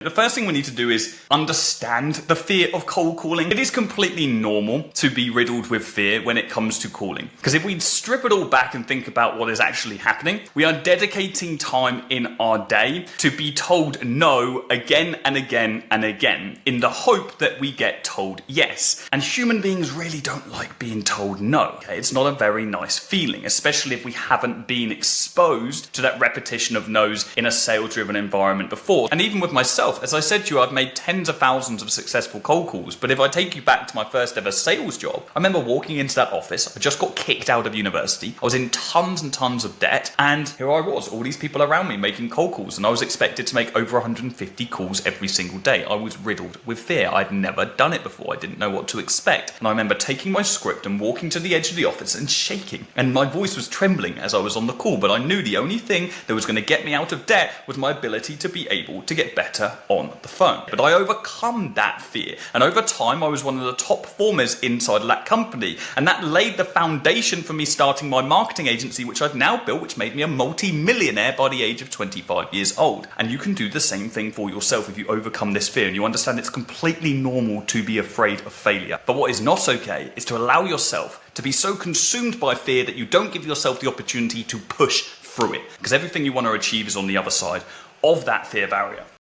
The first thing we need to do is understand the fear of cold calling. It is completely normal to be riddled with fear when it comes to calling. Because if we strip it all back and think about what is actually happening, we are dedicating time in our day to be told no again and again and again in the hope that we get told yes. And human beings really don't like being told no. Okay? It's not a very nice feeling, especially if we haven't been exposed to that repetition of no's in a sales-driven environment before. And even with myself, as I said to you, I've made tens of thousands of successful cold calls, but if I take you back to my first ever sales job, I remember walking into that office. I just got kicked out of university. I was in tons and tons of debt, and here I was, all these people around me making cold calls, and I was expected to make over 150 calls every single day. I was riddled with fear. I'd never done it before. I didn't know what to expect. And I remember taking my script and walking to the edge of the office and shaking, and my voice was trembling as I was on the call, but I knew the only thing that was going to get me out of debt was my ability to be able to get better on the phone. But I overcome that fear, and over time I was one of the top performers inside of that company, and that laid the foundation for me starting my marketing agency, which I've now built, which made me a multi-millionaire by the age of 25 years old. And you can do the same thing for yourself if you overcome this fear and you understand it's completely normal to be afraid of failure. But what is not okay is to allow yourself to be so consumed by fear that you don't give yourself the opportunity to push through it, because everything you want to achieve is on the other side of that fear barrier.